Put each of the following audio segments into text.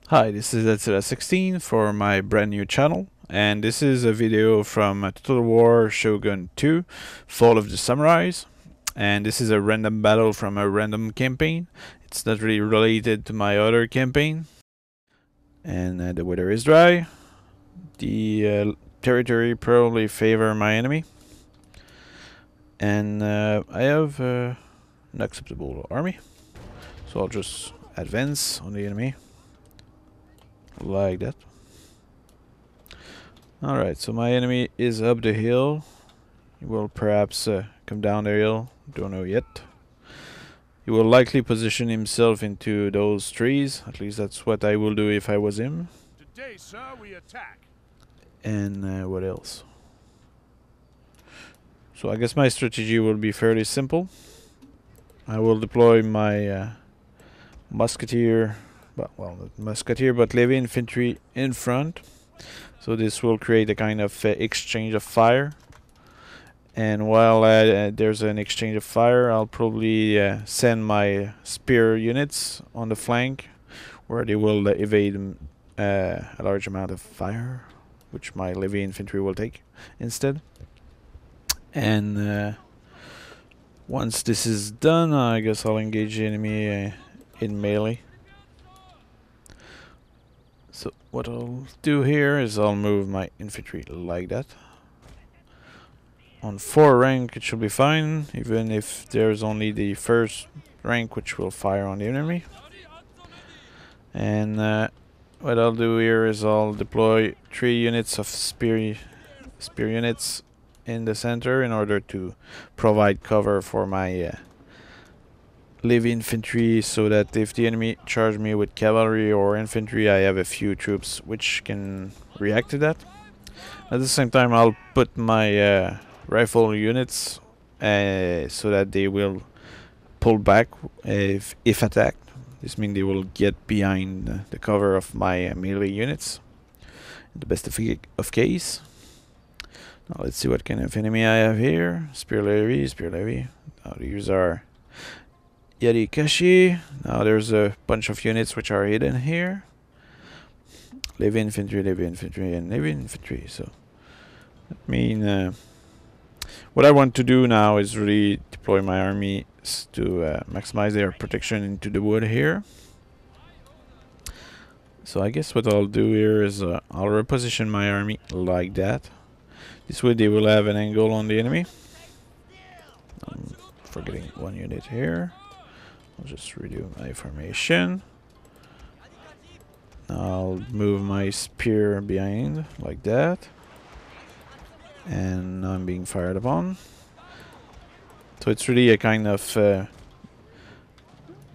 Hi, this is Attila16 for my brand new channel, and this is a video from Total War Shogun 2, Fall of the Samurais, and this is a random battle from a random campaign. It's not really related to my other campaign, and the weather is dry. The territory probably favor my enemy, and I have an acceptable army, so I'll just advance on the enemy. Like that. Alright, so my enemy is up the hill. He will perhaps come down the hill. Don't know yet. He will likely position himself into those trees. At least that's what I will do if I was him. Today, sir, we attack. And what else? So I guess my strategy will be fairly simple. I will deploy my musketeer, but heavy infantry in front. So this will create a kind of exchange of fire. And while there's an exchange of fire, I'll probably send my spear units on the flank, where they will evade a large amount of fire, which my heavy infantry will take instead. And once this is done, I guess I'll engage the enemy in melee. So what I'll do here is I'll move my infantry like that. On 4 rank it should be fine, even if there's only the first rank which will fire on the enemy. And what I'll do here is I'll deploy 3 units of spear units in the center in order to provide cover for my heavy infantry, so that if the enemy charge me with cavalry or infantry, I have a few troops which can react to that. At the same time, I'll put my rifle units so that they will pull back if attacked. This means they will get behind the cover of my melee units in the best of case. Now let's see what kind of enemy I have here. Spear levy. Now these are Yarikashi. Now there's a bunch of units which are hidden here. Heavy infantry, and heavy infantry. So that means what I want to do now is really deploy my army to maximize their protection into the wood here. So I guess what I'll do here is I'll reposition my army like that. This way they will have an angle on the enemy. I'm forgetting 1 unit here. I'll just redo my formation. I'll move my spear behind like that. And now I'm being fired upon. So it's really a kind of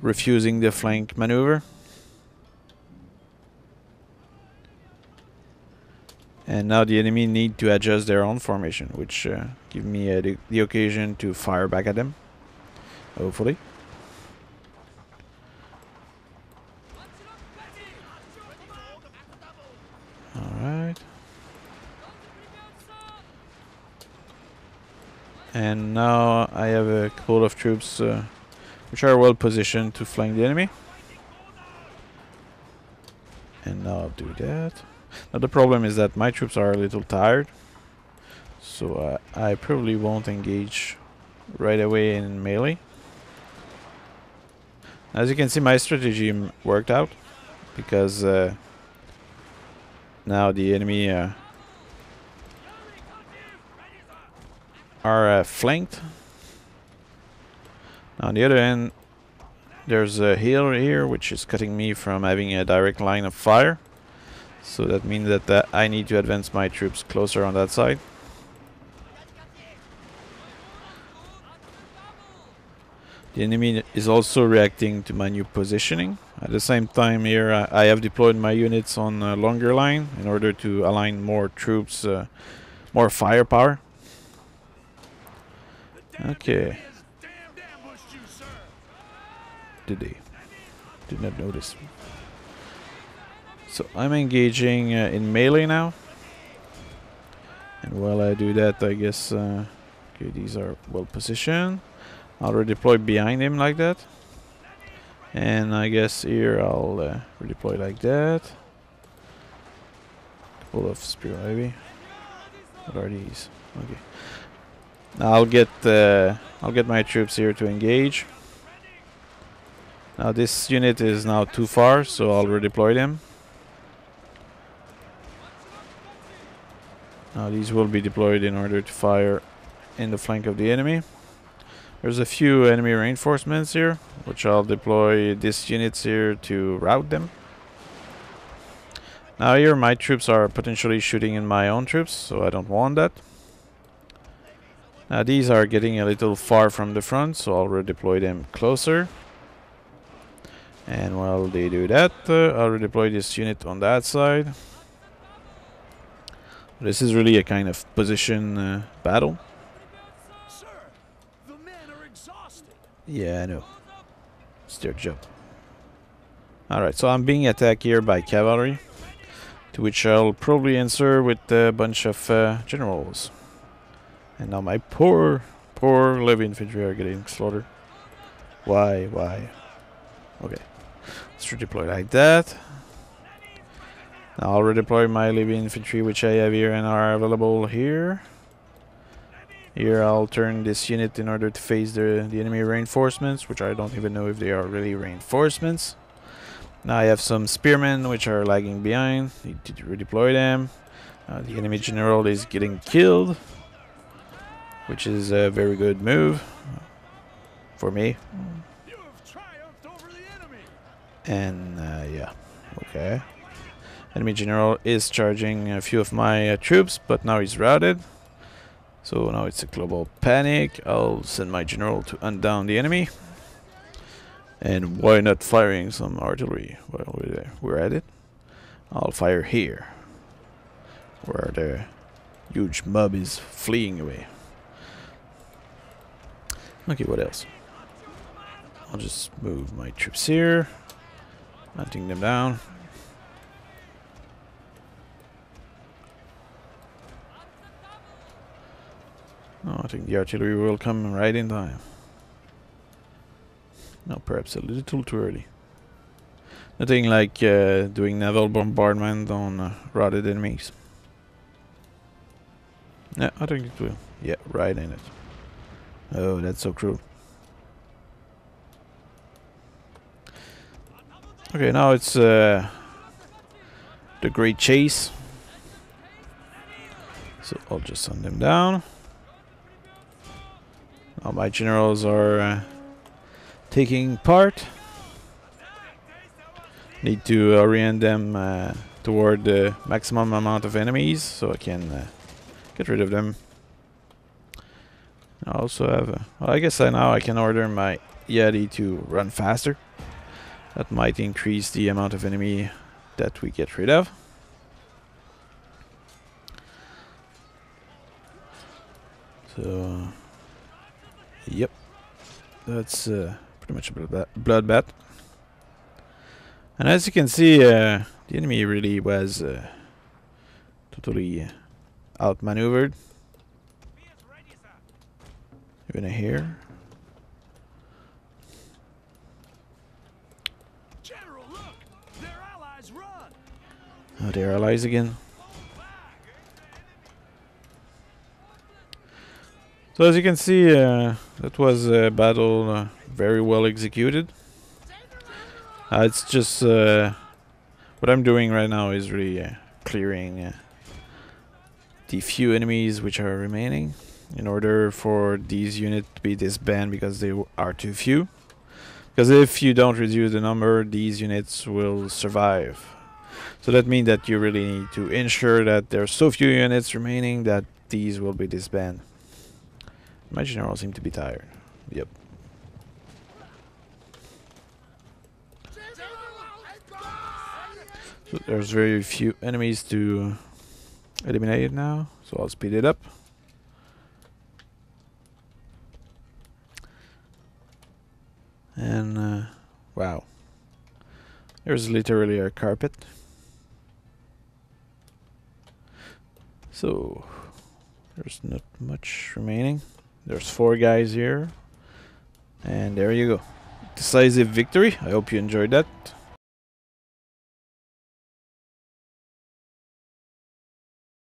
refusing the flank maneuver. And now the enemy need to adjust their own formation, which give me the occasion to fire back at them, hopefully. Alright. And now I have a couple of troops which are well positioned to flank the enemy. And now I'll do that. Now the problem is that my troops are a little tired, so I probably won't engage right away in melee. As you can see, my strategy worked out, because now the enemy are flanked. On the other hand, there's a hill here which is cutting me from having a direct line of fire. So that means that I need to advance my troops closer on that side. The enemy is also reacting to my new positioning. At the same time here, I have deployed my units on a longer line in order to align more troops, more firepower. Okay. Did not notice. So I'm engaging in melee now. And while I do that, I guess okay, these are well positioned. I'll redeploy behind him like that. And I guess here I'll redeploy like that. Couple of spear maybe. What are these? Okay. Now I'll get my troops here to engage. Now this unit is now too far, so I'll redeploy them. Now these will be deployed in order to fire in the flank of the enemy. There's a few enemy reinforcements here, which I'll deploy these units here to rout them. Now here my troops are potentially shooting in my own troops, so I don't want that. Now these are getting a little far from the front, so I'll redeploy them closer. And while they do that, I'll redeploy this unit on that side. This is really a kind of position battle. Sir, the men are exhausted. Yeah, I know. It's their job. Alright, so I'm being attacked here by cavalry, to which I'll probably answer with a bunch of generals. And now my poor levy infantry are getting slaughtered. Why? Okay. Let's redeploy like that. Now I'll redeploy my levy infantry, which I have here and are available here. Here I'll turn this unit in order to face the enemy reinforcements, which I don't even know if they are really reinforcements. Now I have some spearmen which are lagging behind. Need to redeploy them. The enemy general is getting killed, which is a very good move for me. You have triumphed over the enemy. And yeah, okay. Enemy general is charging a few of my troops, but now he's routed. So now it's a global panic. I'll send my general to hunt down the enemy. And why not firing some artillery while we're at it? I'll fire here, where the huge mob is fleeing away. Okay, what else? I'll just move my troops here, hunting them down. Oh, I think the artillery will come right in time. No, perhaps a little too early. Nothing like doing naval bombardment on routed enemies. Yeah, I think it will. Yeah, right in it. Oh, that's so cruel. Okay, now it's the great chase. So I'll just send them down. Now my generals are taking part. Need to orient them toward the maximum amount of enemies so I can get rid of them. I also have well, I guess now I can order my Yeti to run faster. That might increase the amount of enemy that we get rid of. So yep, that's pretty much a bloodbath. And as you can see, the enemy really was totally outmaneuvered. Even here. General, look! Their allies run! Oh, their allies again. So as you can see, that was a battle very well executed. It's just what I'm doing right now is really clearing the few enemies which are remaining in order for these units to be disbanded because they are too few. Because if you don't reduce the number, these units will survive. So that means that you really need to ensure that there are so few units remaining that these will be disbanded. My general seem to be tired. Yep. So there's very few enemies to eliminate now, so I'll speed it up. And wow, there's literally a carpet. So there's not much remaining. There's 4 guys here, and there you go. decisive victory. I hope you enjoyed that.